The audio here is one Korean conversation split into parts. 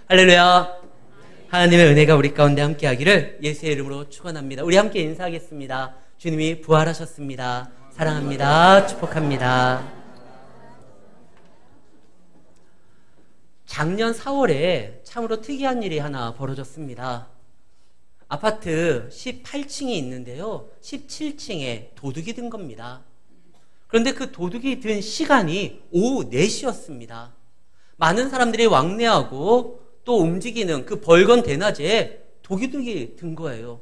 할렐루야. 하나님의 은혜가 우리 가운데 함께하기를 예수의 이름으로 축원합니다. 우리 함께 인사하겠습니다. 주님이 부활하셨습니다. 사랑합니다. 축복합니다. 작년 4월에 참으로 특이한 일이 하나 벌어졌습니다. 아파트 18층이 있는데요, 17층에 도둑이 든 겁니다. 그런데 그 도둑이 든 시간이 오후 4시였습니다. 많은 사람들이 왕래하고 또 움직이는 그 벌건 대낮에 도둑이 든 거예요.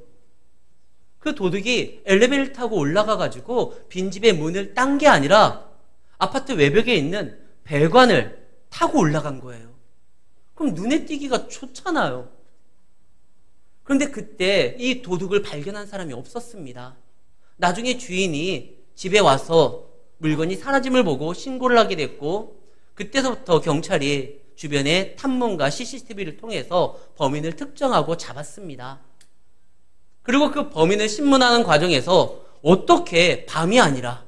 그 도둑이 엘리베이터를 타고 올라가가지고 빈집의 문을 딴 게 아니라 아파트 외벽에 있는 배관을 타고 올라간 거예요. 그럼 눈에 띄기가 좋잖아요. 그런데 그때 이 도둑을 발견한 사람이 없었습니다. 나중에 주인이 집에 와서 물건이 사라짐을 보고 신고를 하게 됐고, 그때서부터 경찰이 주변에 탐문과 CCTV를 통해서 범인을 특정하고 잡았습니다. 그리고 그 범인을 신문하는 과정에서 어떻게 밤이 아니라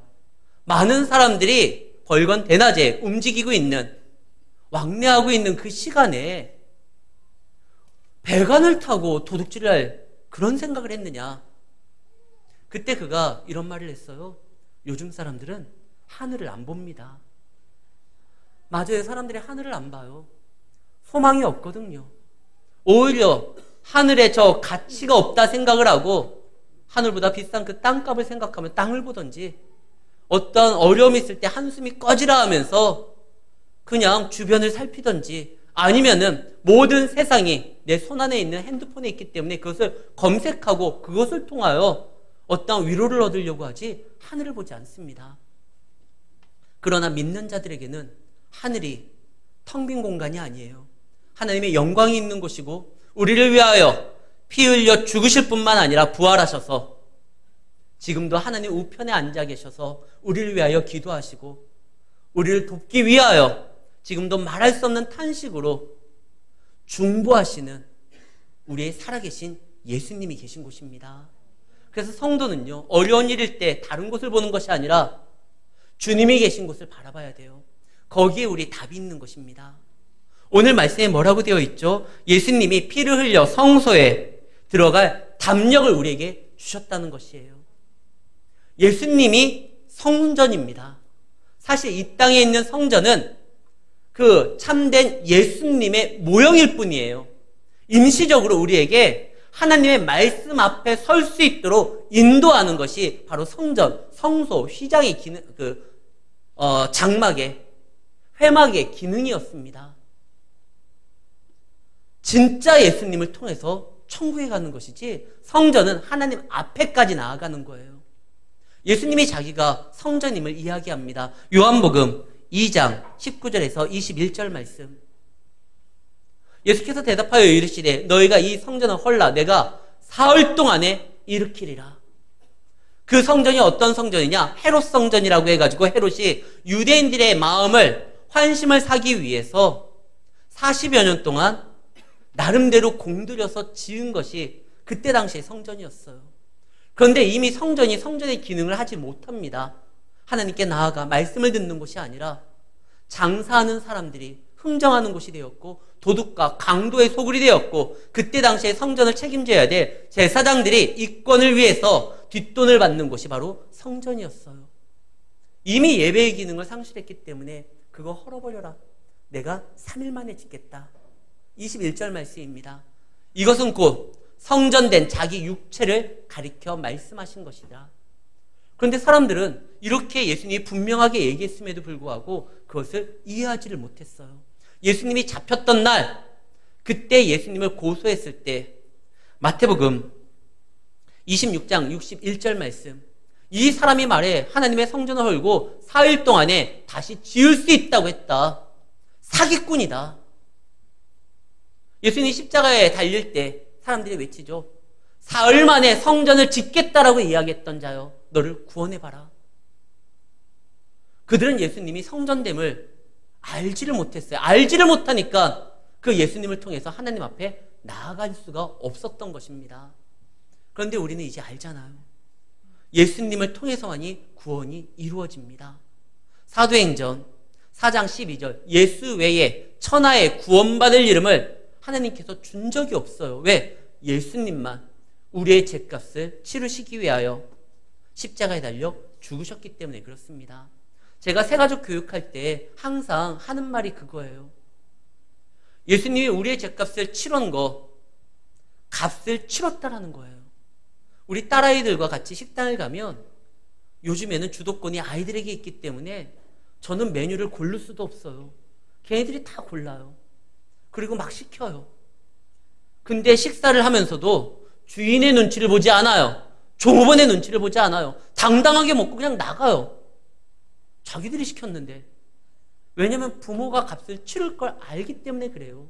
많은 사람들이 벌건 대낮에 움직이고 있는, 왕래하고 있는 그 시간에 배관을 타고 도둑질을 할 그런 생각을 했느냐. 그때 그가 이런 말을 했어요. 요즘 사람들은 하늘을 안 봅니다. 맞아요. 사람들이 하늘을 안 봐요. 소망이 없거든요. 오히려 하늘에 저 가치가 없다 생각을 하고 하늘보다 비싼 그 땅값을 생각하면 땅을 보든지, 어떤 어려움이 있을 때 한숨이 꺼지라 하면서 그냥 주변을 살피든지, 아니면은 모든 세상이 내 손안에 있는 핸드폰에 있기 때문에 그것을 검색하고 그것을 통하여 어떤 위로를 얻으려고 하지 하늘을 보지 않습니다. 그러나 믿는 자들에게는 하늘이 텅 빈 공간이 아니에요. 하나님의 영광이 있는 곳이고, 우리를 위하여 피 흘려 죽으실 뿐만 아니라 부활하셔서 지금도 하나님 우편에 앉아 계셔서 우리를 위하여 기도하시고, 우리를 돕기 위하여 지금도 말할 수 없는 탄식으로 중보하시는 우리의 살아계신 예수님이 계신 곳입니다. 그래서 성도는요, 어려운 일일 때 다른 곳을 보는 것이 아니라 주님이 계신 곳을 바라봐야 돼요. 거기에 우리 답이 있는 것입니다. 오늘 말씀에 뭐라고 되어 있죠? 예수님이 피를 흘려 성소에 들어갈 담력을 우리에게 주셨다는 것이에요. 예수님이 성전입니다. 사실 이 땅에 있는 성전은 그 참된 예수님의 모형일 뿐이에요. 임시적으로 우리에게 하나님의 말씀 앞에 설 수 있도록 인도하는 것이 바로 성전, 성소, 휘장의 기능, 장막의, 회막의 기능이었습니다. 진짜 예수님을 통해서 천국에 가는 것이지, 성전은 하나님 앞에까지 나아가는 거예요. 예수님이 자기가 성전임을 이야기합니다. 요한복음 2장 19절에서 21절 말씀. 예수께서 대답하여 이르시되 너희가 이 성전을 헐라 내가 사흘 동안에 일으키리라. 그 성전이 어떤 성전이냐? 헤롯 성전이라고 해가지고 헤롯이 유대인들의 마음을, 환심을 사기 위해서 40여 년 동안 나름대로 공들여서 지은 것이 그때 당시의 성전이었어요. 그런데 이미 성전이 성전의 기능을 하지 못합니다. 하나님께 나아가 말씀을 듣는 곳이 아니라 장사하는 사람들이 흥정하는 곳이 되었고, 도둑과 강도의 소굴이 되었고, 그때 당시에 성전을 책임져야 될 제사장들이 이권을 위해서 뒷돈을 받는 곳이 바로 성전이었어요. 이미 예배의 기능을 상실했기 때문에 그거 헐어버려라. 내가 3일 만에 짓겠다. 21절 말씀입니다. 이것은 곧 성전된 자기 육체를 가리켜 말씀하신 것이다. 그런데 사람들은 이렇게 예수님이 분명하게 얘기했음에도 불구하고 그것을 이해하지를 못했어요. 예수님이 잡혔던 날, 그때 예수님을 고소했을 때 마태복음 26장 61절 말씀, 이 사람이 말해 하나님의 성전을 헐고 4일 동안에 다시 지을 수 있다고 했다. 사기꾼이다. 예수님이 십자가에 달릴 때 사람들이 외치죠. 사흘 만에 성전을 짓겠다라고 이야기했던 자여, 너를 구원해봐라. 그들은 예수님이 성전됨을 알지를 못했어요. 알지를 못하니까 그 예수님을 통해서 하나님 앞에 나아갈 수가 없었던 것입니다. 그런데 우리는 이제 알잖아요. 예수님을 통해서만이 구원이 이루어집니다. 사도행전 4장 12절, 예수 외에 천하에 구원받을 이름을 하나님께서 준 적이 없어요. 왜? 예수님만 우리의 죄값을 치르시기 위하여 십자가에 달려 죽으셨기 때문에 그렇습니다. 제가 새가족 교육할 때 항상 하는 말이 그거예요. 예수님이 우리의 죄값을 치른 거, 값을 치렀다라는 거예요. 우리 딸아이들과 같이 식당을 가면 요즘에는 주도권이 아이들에게 있기 때문에 저는 메뉴를 고를 수도 없어요. 걔네들이 다 골라요. 그리고 막 시켜요. 근데 식사를 하면서도 주인의 눈치를 보지 않아요. 종업원의 눈치를 보지 않아요. 당당하게 먹고 그냥 나가요. 자기들이 시켰는데. 왜냐하면 부모가 값을 치를 걸 알기 때문에 그래요.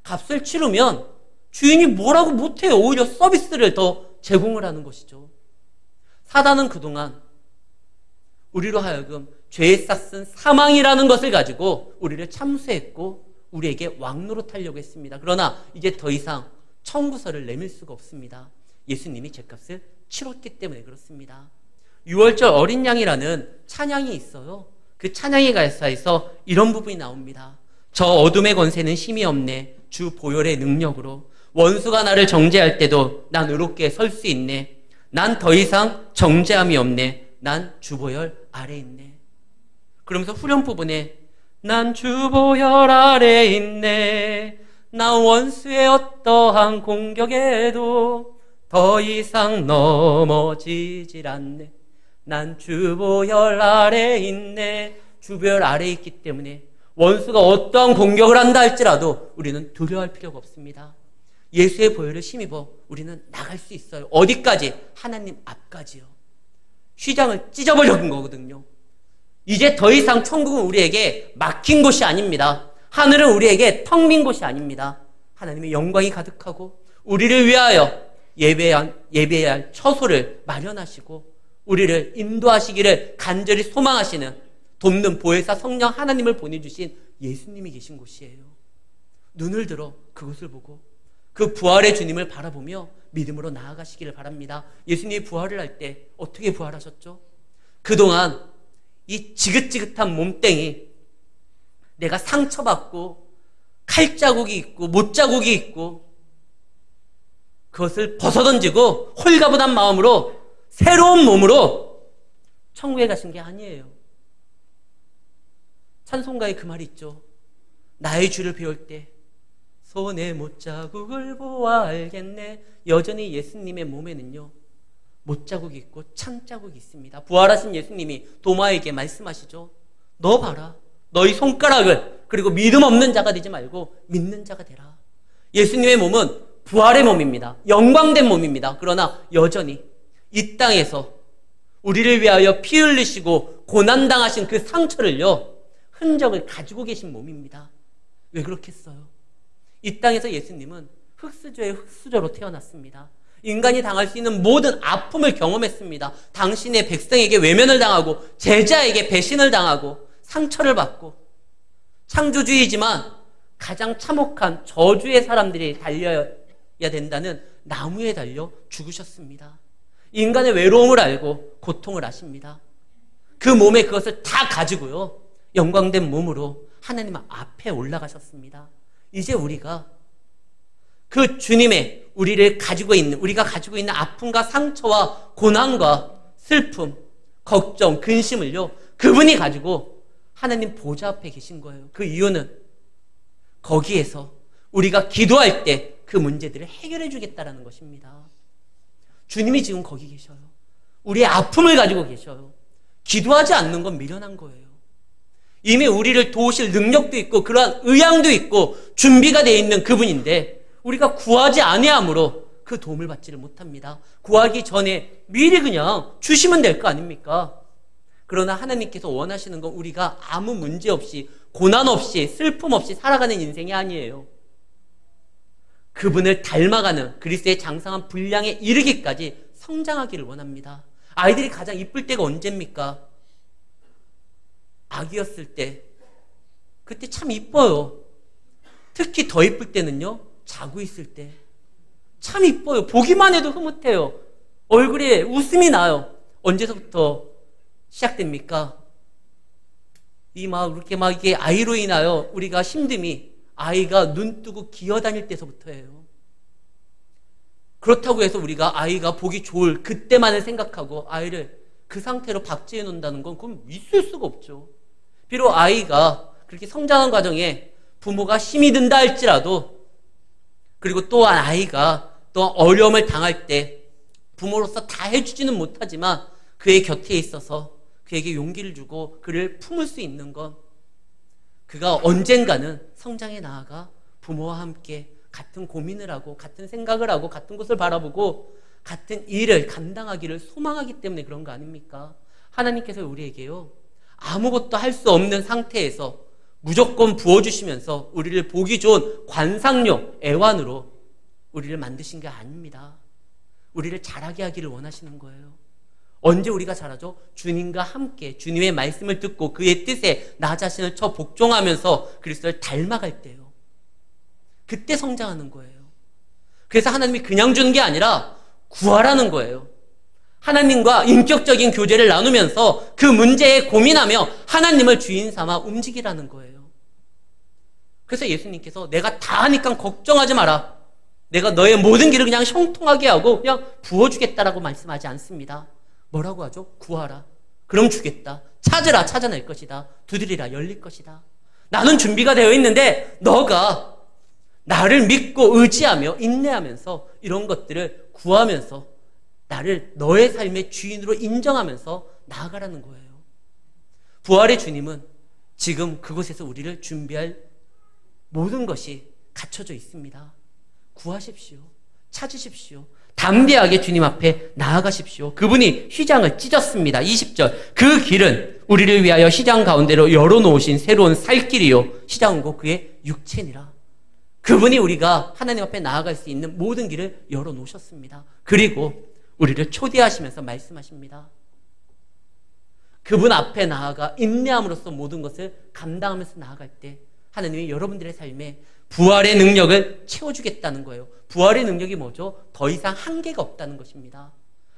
값을 치르면 주인이 뭐라고 못해요. 오히려 서비스를 더 제공을 하는 것이죠. 사단은 그동안 우리로 하여금 죄에 쌌은 사망이라는 것을 가지고 우리를 참수했고 우리에게 왕노릇하려고 했습니다. 그러나 이제 더 이상 청구서를 내밀 수가 없습니다. 예수님이 죄값을 치렀기 때문에 그렇습니다. 6월절 어린 양이라는 찬양이 있어요. 그 찬양의 가사에서 이런 부분이 나옵니다. 저 어둠의 권세는 힘이 없네. 주 보혈의 능력으로 원수가 나를 정죄할 때도 난 의롭게 설 수 있네. 난 더 이상 정죄함이 없네. 난 주보혈 아래 있네. 그러면서 후렴 부분에 난 주보혈 아래 있네. 나 원수의 어떠한 공격에도 더 이상 넘어지질 않네. 난 주보혈 아래 있네. 주보혈 아래 있기 때문에 원수가 어떠한 공격을 한다 할지라도 우리는 두려워할 필요가 없습니다. 예수의 보혈을 힘입어 우리는 나갈 수 있어요. 어디까지? 하나님 앞까지요. 휘장을 찢어버린 거거든요. 이제 더 이상 천국은 우리에게 막힌 곳이 아닙니다. 하늘은 우리에게 텅 빈 곳이 아닙니다. 하나님의 영광이 가득하고 우리를 위하여 예배해야 할 처소를 마련하시고 우리를 인도하시기를 간절히 소망하시는 돕는 보혜사 성령 하나님을 보내주신 예수님이 계신 곳이에요. 눈을 들어 그곳을 보고 그 부활의 주님을 바라보며 믿음으로 나아가시기를 바랍니다. 예수님이 부활을 할 때 어떻게 부활하셨죠? 그동안 이 지긋지긋한 몸뚱이, 내가 상처받고 칼자국이 있고 못자국이 있고 그것을 벗어던지고 홀가분한 마음으로 새로운 몸으로 천국에 가신 게 아니에요. 찬송가에 그 말이 있죠. 나의 주를 배울 때 손에 못자국을 보아 알겠네. 여전히 예수님의 몸에는요 못자국이 있고 창자국이 있습니다. 부활하신 예수님이 도마에게 말씀하시죠. 너 봐라. 너희 손가락을, 그리고 믿음 없는 자가 되지 말고 믿는 자가 되라. 예수님의 몸은 부활의 몸입니다. 영광된 몸입니다. 그러나 여전히 이 땅에서 우리를 위하여 피 흘리시고 고난당하신 그 상처를요 흔적을 가지고 계신 몸입니다. 왜 그렇겠어요? 이 땅에서 예수님은 흙수저의 흙수저로 태어났습니다. 인간이 당할 수 있는 모든 아픔을 경험했습니다. 당신의 백성에게 외면을 당하고 제자에게 배신을 당하고 상처를 받고 창조주의지만 가장 참혹한 저주의 사람들이 달려야 된다는 나무에 달려 죽으셨습니다. 인간의 외로움을 알고 고통을 아십니다. 그 몸에 그것을 다 가지고요 영광된 몸으로 하나님 앞에 올라가셨습니다. 이제 우리가 그 주님의 우리가 가지고 있는 아픔과 상처와 고난과 슬픔, 걱정, 근심을요 그분이 가지고 하나님 보좌 앞에 계신 거예요. 그 이유는 거기에서 우리가 기도할 때 그 문제들을 해결해 주겠다라는 것입니다. 주님이 지금 거기 계셔요. 우리의 아픔을 가지고 계셔요. 기도하지 않는 건 미련한 거예요. 이미 우리를 도우실 능력도 있고 그러한 의향도 있고 준비가 되어 있는 그분인데 우리가 구하지 아니함으로 그 도움을 받지를 못합니다. 구하기 전에 미리 그냥 주시면 될 거 아닙니까? 그러나 하나님께서 원하시는 건 우리가 아무 문제 없이 고난 없이 슬픔 없이 살아가는 인생이 아니에요. 그분을 닮아가는 그리스도의 장성한 분량에 이르기까지 성장하기를 원합니다. 아이들이 가장 이쁠 때가 언제입니까? 아기였을 때. 그때 참 이뻐요. 특히 더 이쁠 때는요 자고 있을 때 참 이뻐요. 보기만 해도 흐뭇해요. 얼굴에 웃음이 나요. 언제서부터 시작됩니까? 이렇게 이게 아이로 인하여 우리가 힘듦이 아이가 눈 뜨고 기어다닐 때서부터예요. 그렇다고 해서 우리가 아이가 보기 좋을 그때만을 생각하고 아이를 그 상태로 박제해 놓는다는 건 그건 있을 수가 없죠. 비록 아이가 그렇게 성장하는 과정에 부모가 힘이 든다 할지라도, 그리고 또한 아이가 또 어려움을 당할 때 부모로서 다 해주지는 못하지만 그의 곁에 있어서 그에게 용기를 주고 그를 품을 수 있는 건, 그가 언젠가는 성장해 나아가 부모와 함께 같은 고민을 하고 같은 생각을 하고 같은 곳을 바라보고 같은 일을 감당하기를 소망하기 때문에 그런 거 아닙니까? 하나님께서 우리에게요, 아무것도 할 수 없는 상태에서 무조건 부어주시면서 우리를 보기 좋은 관상용, 애완으로 우리를 만드신 게 아닙니다. 우리를 자라게 하기를 원하시는 거예요. 언제 우리가 자라죠? 주님과 함께 주님의 말씀을 듣고 그의 뜻에 나 자신을 처 복종하면서 그리스도를 닮아갈 때요. 그때 성장하는 거예요. 그래서 하나님이 그냥 주는 게 아니라 구하라는 거예요. 하나님과 인격적인 교제를 나누면서 그 문제에 고민하며 하나님을 주인 삼아 움직이라는 거예요. 그래서 예수님께서 내가 다 하니까 걱정하지 마라, 내가 너의 모든 길을 그냥 형통하게 하고 그냥 부어주겠다라고 말씀하지 않습니다. 뭐라고 하죠? 구하라, 그럼 주겠다. 찾으라, 찾아낼 것이다. 두드리라, 열릴 것이다. 나는 준비가 되어 있는데 너가 나를 믿고 의지하며 인내하면서 이런 것들을 구하면서 나를 너의 삶의 주인으로 인정하면서 나아가라는 거예요. 부활의 주님은 지금 그곳에서 우리를 준비할 모든 것이 갖춰져 있습니다. 구하십시오. 찾으십시오. 담대하게 주님 앞에 나아가십시오. 그분이 휘장을 찢었습니다. 20절. 그 길은 우리를 위하여 휘장 가운데로 열어놓으신 새로운 살 길이요, 휘장은 곧 그의 육체니라. 그분이 우리가 하나님 앞에 나아갈 수 있는 모든 길을 열어놓으셨습니다. 그리고 우리를 초대하시면서 말씀하십니다. 그분 앞에 나아가 인내함으로써 모든 것을 감당하면서 나아갈 때 하나님이 여러분들의 삶에 부활의 능력을 채워주겠다는 거예요. 부활의 능력이 뭐죠? 더 이상 한계가 없다는 것입니다.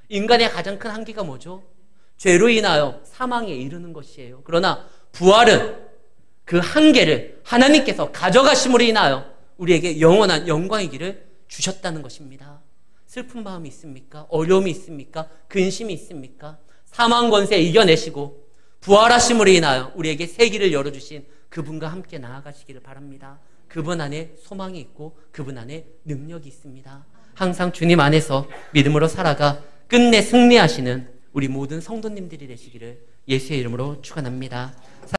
인간의 가장 큰 한계가 뭐죠? 죄로 인하여 사망에 이르는 것이에요. 그러나 부활은 그 한계를 하나님께서 가져가심으로 인하여 우리에게 영원한 영광의 길을 주셨다는 것입니다. 슬픈 마음이 있습니까? 어려움이 있습니까? 근심이 있습니까? 사망 권세 이겨내시고 부활하심으로 인하여 우리에게 새 길을 열어주신 그분과 함께 나아가시기를 바랍니다. 그분 안에 소망이 있고 그분 안에 능력이 있습니다. 항상 주님 안에서 믿음으로 살아가 끝내 승리하시는 우리 모든 성도님들이 되시기를 예수의 이름으로 축원합니다.